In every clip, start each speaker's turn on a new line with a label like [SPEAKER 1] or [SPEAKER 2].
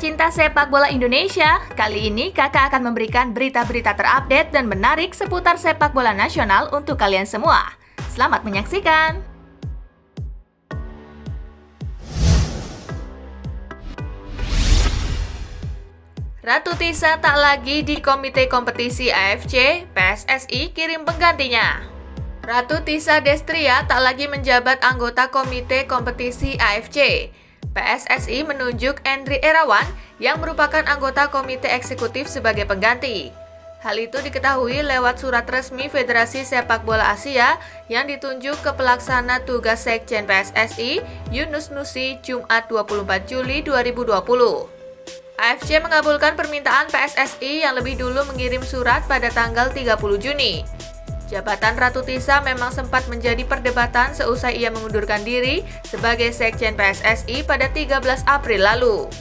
[SPEAKER 1] pecinta sepak bola Indonesia, kali ini kakak akan memberikan berita-berita terupdate dan menarik seputar sepak bola nasional untuk kalian semua. Selamat menyaksikan! Ratu Tisa tak lagi di Komite Kompetisi AFC, PSSI kirim penggantinya. Ratu Tisa Destria tak lagi menjabat anggota Komite Kompetisi AFC. PSSI menunjuk Endri Irawan yang merupakan anggota Komite Eksekutif sebagai pengganti. Hal itu diketahui lewat surat resmi Federasi Sepak Bola Asia yang ditunjuk ke pelaksana tugas Sekjen PSSI, Yunus Nusi, Jumat 24 Juli 2020. AFC mengabulkan permintaan PSSI yang lebih dulu mengirim surat pada tanggal 30 Juni. Jabatan Ratu Tisa memang sempat menjadi perdebatan seusai ia mengundurkan diri sebagai Sekjen PSSI pada 13 April lalu.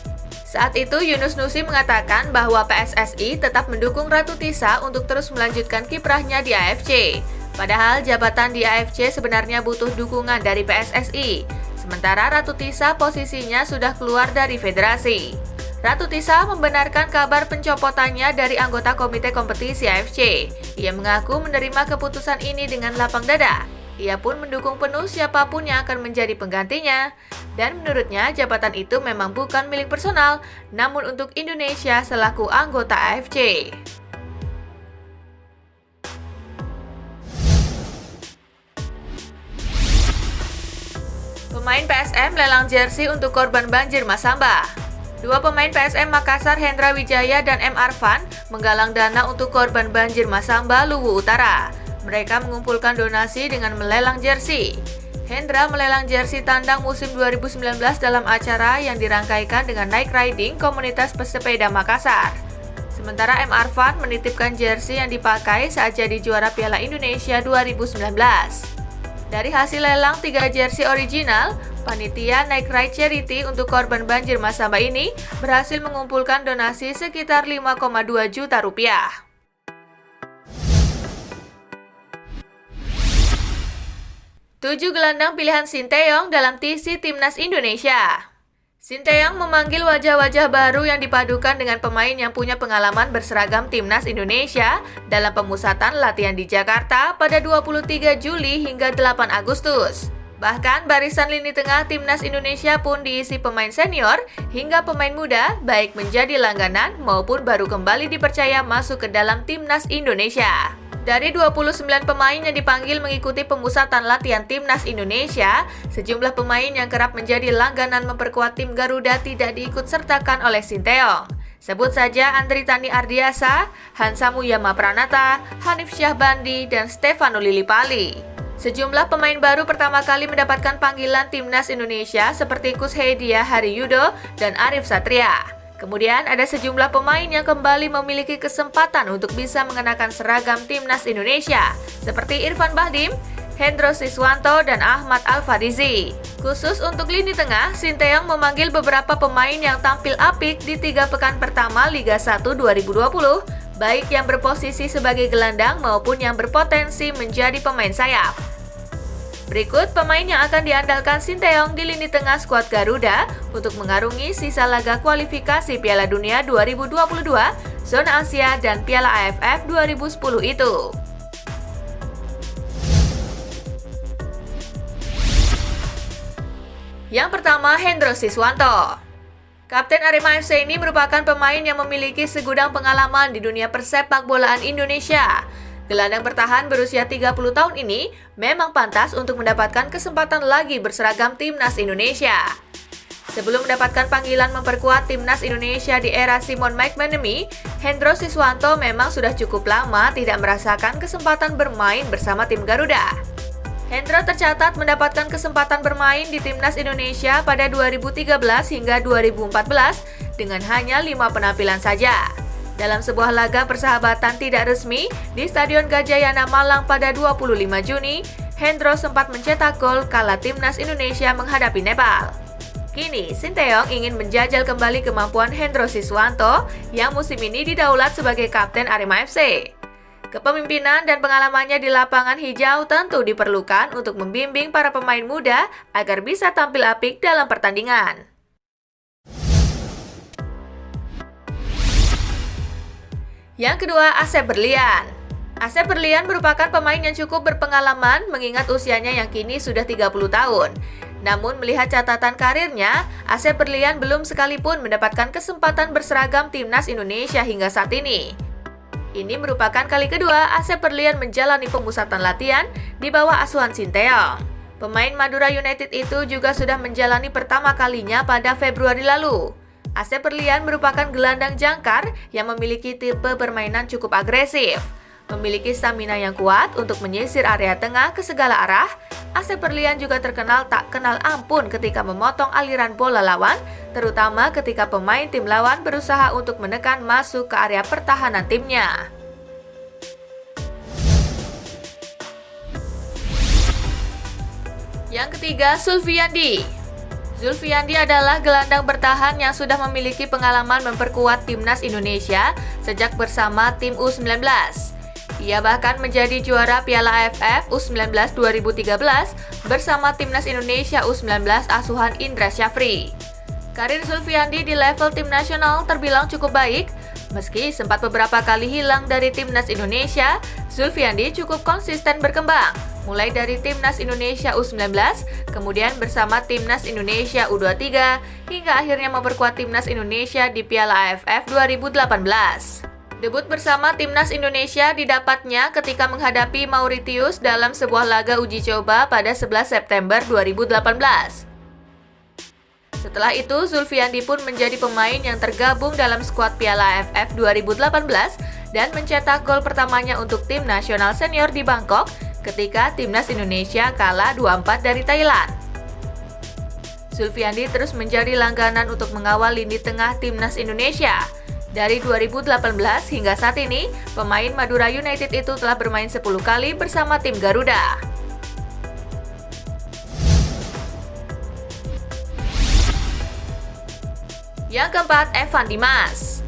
[SPEAKER 1] Saat itu Yunus Nusi mengatakan bahwa PSSI tetap mendukung Ratu Tisa untuk terus melanjutkan kiprahnya di AFC. Padahal jabatan di AFC sebenarnya butuh dukungan dari PSSI. Sementara Ratu Tisa posisinya sudah keluar dari federasi. Ratu Tisa membenarkan kabar pencopotannya dari anggota Komite Kompetisi AFC. Ia mengaku menerima keputusan ini dengan lapang dada. Ia pun mendukung penuh siapapun yang akan menjadi penggantinya. Dan menurutnya jabatan itu memang bukan milik personal, namun untuk Indonesia selaku anggota AFC. Pemain PSM lelang jersey untuk korban banjir Masamba. Dua pemain PSM Makassar, Hendra Wijaya dan M. Arfan, menggalang dana untuk korban banjir Masamba, Luwu Utara. Mereka mengumpulkan donasi dengan melelang jersey. Hendra melelang jersey tandang musim 2019 dalam acara yang dirangkaikan dengan Night Riding Komunitas Pesepeda Makassar. Sementara M. Arfan menitipkan jersey yang dipakai saat jadi juara Piala Indonesia 2019. Dari hasil lelang 3 jersey original, panitia Night Ride Charity untuk korban banjir Masamba ini berhasil mengumpulkan donasi sekitar 5,2 juta rupiah. Tujuh gelandang pilihan Sinteyong dalam TC Timnas Indonesia. Sinteyong memanggil wajah-wajah baru yang dipadukan dengan pemain yang punya pengalaman berseragam Timnas Indonesia dalam pemusatan latihan di Jakarta pada 23 Juli hingga 8 Agustus. Bahkan barisan lini tengah Timnas Indonesia pun diisi pemain senior hingga pemain muda, baik menjadi langganan maupun baru kembali dipercaya masuk ke dalam Timnas Indonesia. Dari 29 pemain yang dipanggil mengikuti pemusatan latihan Timnas Indonesia, sejumlah pemain yang kerap menjadi langganan memperkuat tim Garuda tidak diikut-sertakan oleh Sinteyong. Sebut saja Andri Tani Ardiasa, Hansa Muyama Pranata, Hanif Syahbandi, dan Stefano Lillipali. Sejumlah pemain baru pertama kali mendapatkan panggilan Timnas Indonesia seperti Kushedia Hariyudo dan Arif Satria. Kemudian ada sejumlah pemain yang kembali memiliki kesempatan untuk bisa mengenakan seragam Timnas Indonesia, seperti Irfan Bahdim, Hendro Siswanto, dan Ahmad Al-Farizi. Khusus untuk lini tengah, Sinteyong memanggil beberapa pemain yang tampil apik di 3 pekan pertama Liga 1 2020, baik yang berposisi sebagai gelandang maupun yang berpotensi menjadi pemain sayap. Berikut pemain yang akan diandalkan Sinteyong di lini tengah skuad Garuda untuk mengarungi sisa laga kualifikasi Piala Dunia 2022, Zona Asia, dan Piala AFF 2010 itu. Yang pertama, Hendro Siswanto. Kapten Arema FC ini merupakan pemain yang memiliki segudang pengalaman di dunia persepak bolaan Indonesia. Gelandang bertahan berusia 30 tahun ini memang pantas untuk mendapatkan kesempatan lagi berseragam Timnas Indonesia. Sebelum mendapatkan panggilan memperkuat Timnas Indonesia di era Simon McManamy, Hendro Siswanto memang sudah cukup lama tidak merasakan kesempatan bermain bersama tim Garuda. Hendro tercatat mendapatkan kesempatan bermain di Timnas Indonesia pada 2013 hingga 2014 dengan hanya 5 penampilan saja. Dalam sebuah laga persahabatan tidak resmi di Stadion Gajayana Malang pada 25 Juni, Hendro sempat mencetak gol kala Timnas Indonesia menghadapi Nepal. Kini, Sinteyong ingin menjajal kembali kemampuan Hendro Siswanto yang musim ini didaulat sebagai kapten Arema FC. Kepemimpinan dan pengalamannya di lapangan hijau tentu diperlukan untuk membimbing para pemain muda agar bisa tampil apik dalam pertandingan. Yang kedua, Asep Berlian. Asep Berlian merupakan pemain yang cukup berpengalaman mengingat usianya yang kini sudah 30 tahun. Namun melihat catatan karirnya, Asep Berlian belum sekalipun mendapatkan kesempatan berseragam timnas Indonesia hingga saat ini. Ini merupakan kali kedua Asep Berlian menjalani pemusatan latihan di bawah asuhan Sinteyong. Pemain Madura United itu juga sudah menjalani pertama kalinya pada Februari lalu. Asep Berlian merupakan gelandang jangkar yang memiliki tipe permainan cukup agresif. Memiliki stamina yang kuat untuk menyisir area tengah ke segala arah, Asep Berlian juga terkenal tak kenal ampun ketika memotong aliran bola lawan, terutama ketika pemain tim lawan berusaha untuk menekan masuk ke area pertahanan timnya. Yang ketiga, Zulfiandi. Zulfiandi adalah gelandang bertahan yang sudah memiliki pengalaman memperkuat timnas Indonesia sejak bersama tim U19. Ia bahkan menjadi juara Piala AFF U19 2013 bersama timnas Indonesia U19 asuhan Indra Syafri. Karir Zulfiandi di level tim nasional terbilang cukup baik. Meski sempat beberapa kali hilang dari timnas Indonesia, Zulfiandi cukup konsisten berkembang. Mulai dari timnas Indonesia U19, kemudian bersama timnas Indonesia U23, hingga akhirnya memperkuat timnas Indonesia di Piala AFF 2018. Debut bersama timnas Indonesia didapatnya ketika menghadapi Mauritius dalam sebuah laga uji coba pada 11 September 2018. Setelah itu, Zulfiandi pun menjadi pemain yang tergabung dalam skuad Piala AFF 2018 dan mencetak gol pertamanya untuk tim nasional senior di Bangkok ketika timnas Indonesia kalah 2-4 dari Thailand. Zulfiandi terus menjadi langganan untuk mengawal lini tengah timnas Indonesia. Dari 2018 hingga saat ini, pemain Madura United itu telah bermain 10 kali bersama tim Garuda. Yang keempat, Evan Dimas.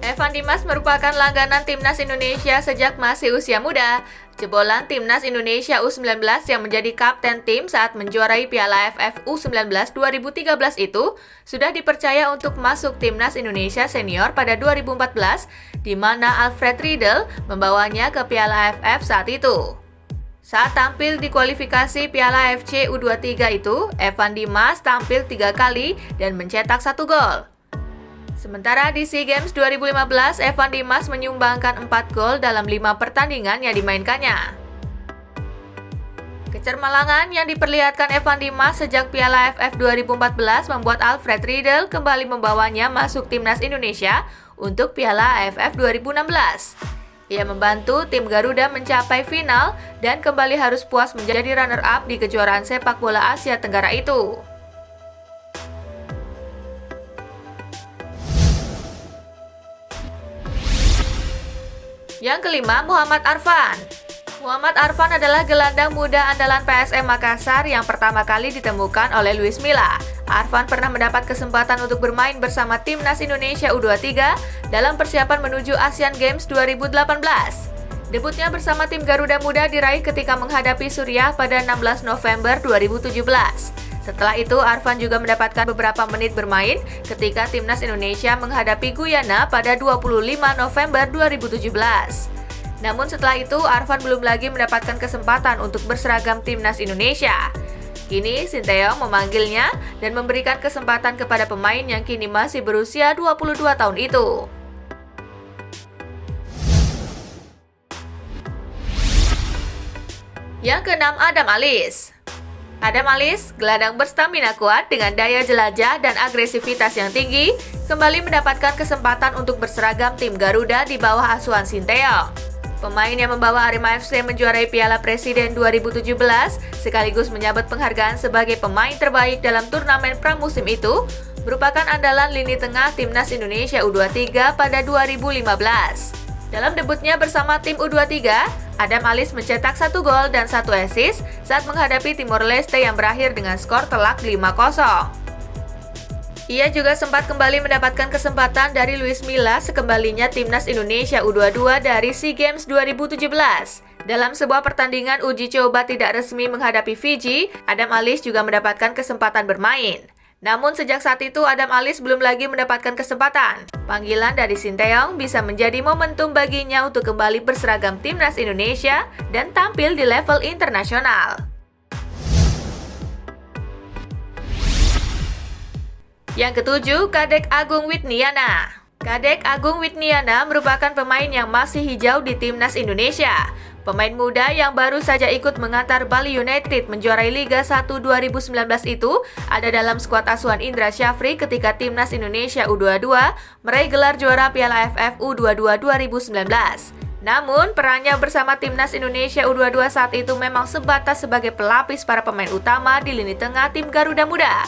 [SPEAKER 1] Evan Dimas merupakan langganan timnas Indonesia sejak masih usia muda. Jebolan timnas Indonesia U19 yang menjadi kapten tim saat menjuarai Piala AFF U19 2013 itu sudah dipercaya untuk masuk timnas Indonesia senior pada 2014, di mana Alfred Riedel membawanya ke Piala AFF saat itu. Saat tampil di kualifikasi Piala AFC U23 itu, Evan Dimas tampil 3 kali dan mencetak 1 gol. Sementara di SEA Games 2015, Evan Dimas menyumbangkan 4 gol dalam 5 pertandingan yang dimainkannya. Kecermalangan yang diperlihatkan Evan Dimas sejak Piala AFF 2014 membuat Alfred Riedel kembali membawanya masuk timnas Indonesia untuk Piala AFF 2016. Ia membantu tim Garuda mencapai final dan kembali harus puas menjadi runner-up di kejuaraan sepak bola Asia Tenggara itu. Yang kelima, Muhammad Arfan. Muhammad Arfan adalah gelandang muda andalan PSM Makassar yang pertama kali ditemukan oleh Luis Milla. Arfan pernah mendapat kesempatan untuk bermain bersama timnas Indonesia U23 dalam persiapan menuju Asian Games 2018. Debutnya bersama tim Garuda Muda diraih ketika menghadapi Suriah pada 16 November 2017. Setelah itu, Arfan juga mendapatkan beberapa menit bermain ketika timnas Indonesia menghadapi Guyana pada 25 November 2017. Namun setelah itu, Arfan belum lagi mendapatkan kesempatan untuk berseragam timnas Indonesia. Kini, Sinteyong memanggilnya dan memberikan kesempatan kepada pemain yang kini masih berusia 22 tahun itu. Yang keenam, Adam Alizee. Adam Alizee, gelandang berstamina kuat dengan daya jelajah dan agresivitas yang tinggi, kembali mendapatkan kesempatan untuk berseragam tim Garuda di bawah asuhan Sinteyong. Pemain yang membawa Arema FC menjuarai Piala Presiden 2017 sekaligus menyabet penghargaan sebagai pemain terbaik dalam turnamen pramusim itu, merupakan andalan lini tengah timnas Indonesia U23 pada 2015. Dalam debutnya bersama tim U23, Adam Alizee mencetak 1 gol dan 1 assist saat menghadapi Timor Leste yang berakhir dengan skor telak 5-0. Ia juga sempat kembali mendapatkan kesempatan dari Luis Milla sekembalinya timnas Indonesia U22 dari SEA Games 2017. Dalam sebuah pertandingan uji coba tidak resmi menghadapi Fiji, Adam Alizee juga mendapatkan kesempatan bermain. Namun sejak saat itu Adam Alice belum lagi mendapatkan kesempatan. Panggilan dari Sinteyong bisa menjadi momentum baginya untuk kembali berseragam timnas Indonesia dan tampil di level internasional. Yang ketujuh, Kadek Agung Widniana. Kadek Agung Widniana merupakan pemain yang masih hijau di timnas Indonesia. Pemain muda yang baru saja ikut mengantar Bali United menjuarai Liga 1 2019 itu ada dalam skuad asuhan Indra Syafri ketika timnas Indonesia U22 meraih gelar juara Piala AFF U22 2019. Namun, perannya bersama timnas Indonesia U22 saat itu memang sebatas sebagai pelapis para pemain utama di lini tengah tim Garuda Muda.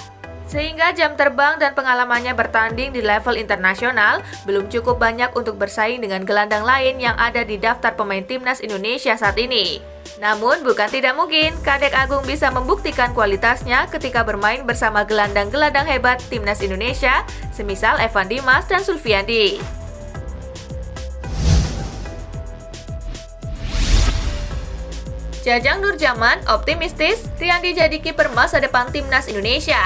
[SPEAKER 1] Sehingga jam terbang dan pengalamannya bertanding di level internasional belum cukup banyak untuk bersaing dengan gelandang lain yang ada di daftar pemain timnas Indonesia saat ini. Namun bukan tidak mungkin Kadek Agung bisa membuktikan kualitasnya ketika bermain bersama gelandang-gelandang hebat timnas Indonesia, semisal Evan Dimas dan Sulfiandi. Jajang Nurjaman optimistis Riyandi jadi kiper masa depan timnas Indonesia.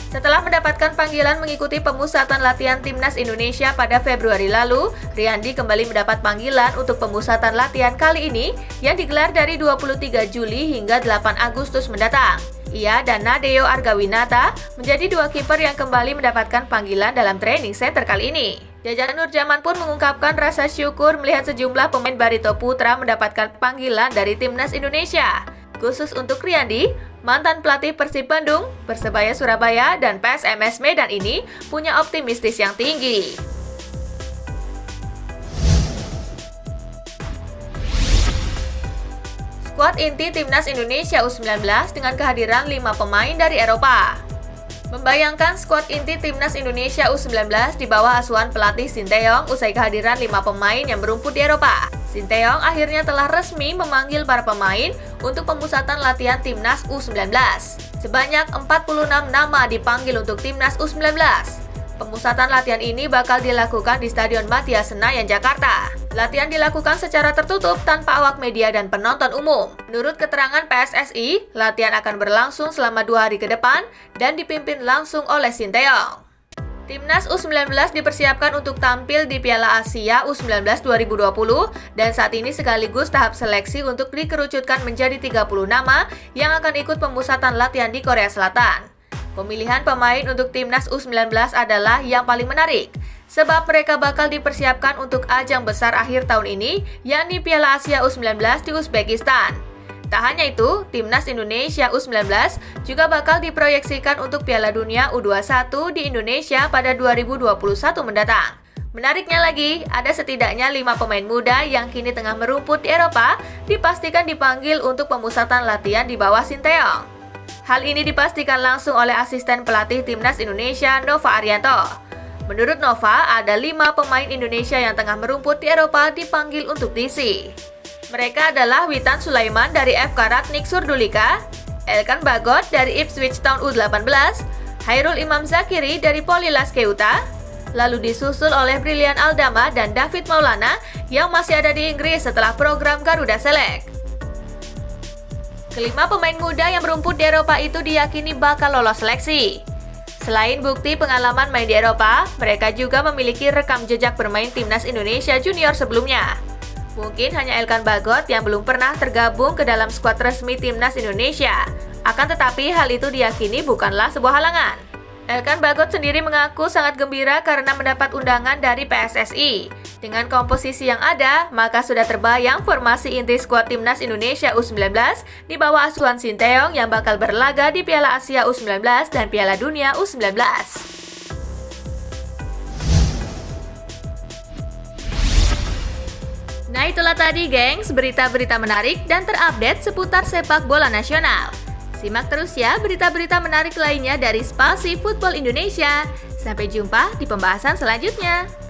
[SPEAKER 1] Setelah mendapatkan panggilan mengikuti pemusatan latihan timnas Indonesia pada Februari lalu, Riyandi kembali mendapat panggilan untuk pemusatan latihan kali ini yang digelar dari 23 Juli hingga 8 Agustus mendatang. Ia dan Nadeo Argawinata menjadi dua kiper yang kembali mendapatkan panggilan dalam training center kali ini. Jajang Nurjaman pun mengungkapkan rasa syukur melihat sejumlah pemain Barito Putra mendapatkan panggilan dari timnas Indonesia. Khusus untuk Riyandi, mantan pelatih Persib Bandung, Persebaya Surabaya, dan PSMS Medan ini punya optimistis yang tinggi. Skuad inti timnas Indonesia U19 dengan kehadiran 5 pemain dari Eropa. Membayangkan skuad inti timnas Indonesia U19 di bawah asuhan pelatih Sinteyong usai kehadiran 5 pemain yang berumput di Eropa. Sinteyong akhirnya telah resmi memanggil para pemain untuk pemusatan latihan timnas U19. Sebanyak 46 nama dipanggil untuk timnas U19. Pemusatan latihan ini bakal dilakukan di Stadion Matia Senayan, Jakarta. Latihan dilakukan secara tertutup tanpa awak media dan penonton umum. Menurut keterangan PSSI, latihan akan berlangsung selama 2 hari ke depan dan dipimpin langsung oleh Sinteyong. Timnas U19 dipersiapkan untuk tampil di Piala Asia U19 2020 dan saat ini sekaligus tahap seleksi untuk dikerucutkan menjadi 30 nama yang akan ikut pemusatan latihan di Korea Selatan. Pemilihan pemain untuk Timnas U19 adalah yang paling menarik, sebab mereka bakal dipersiapkan untuk ajang besar akhir tahun ini, yakni Piala Asia U19 di Uzbekistan. Tak hanya itu, Timnas Indonesia U19 juga bakal diproyeksikan untuk Piala Dunia U21 di Indonesia pada 2021 mendatang. Menariknya lagi, ada setidaknya 5 pemain muda yang kini tengah merumput di Eropa dipastikan dipanggil untuk pemusatan latihan di bawah Sinteyong. Hal ini dipastikan langsung oleh asisten pelatih Timnas Indonesia Nova Arianto. Menurut Nova, ada 5 pemain Indonesia yang tengah merumput di Eropa dipanggil untuk diisi. Mereka adalah Witan Sulaiman dari FK Ratnik Surdulika, Elkan Bagot dari Ipswich Town U18, Hairul Imam Zakiri dari Polilas Keuta, lalu disusul oleh Brilian Aldama dan David Maulana yang masih ada di Inggris setelah program Garuda Select. Kelima pemain muda yang merumput di Eropa itu diyakini bakal lolos seleksi. Selain bukti pengalaman main di Eropa, mereka juga memiliki rekam jejak bermain timnas Indonesia junior sebelumnya. Mungkin hanya Elkan Bagot yang belum pernah tergabung ke dalam skuad resmi timnas Indonesia. Akan tetapi hal itu diyakini bukanlah sebuah halangan. Elkan Bagot sendiri mengaku sangat gembira karena mendapat undangan dari PSSI. Dengan komposisi yang ada, maka sudah terbayang formasi inti skuad timnas Indonesia U19 di bawah asuhan Sinteyong yang bakal berlaga di Piala Asia U19 dan Piala Dunia U19. Nah itulah tadi gengs, berita-berita menarik dan terupdate seputar sepak bola nasional. Simak terus ya berita-berita menarik lainnya dari Spasi Football Indonesia. Sampai jumpa di pembahasan selanjutnya.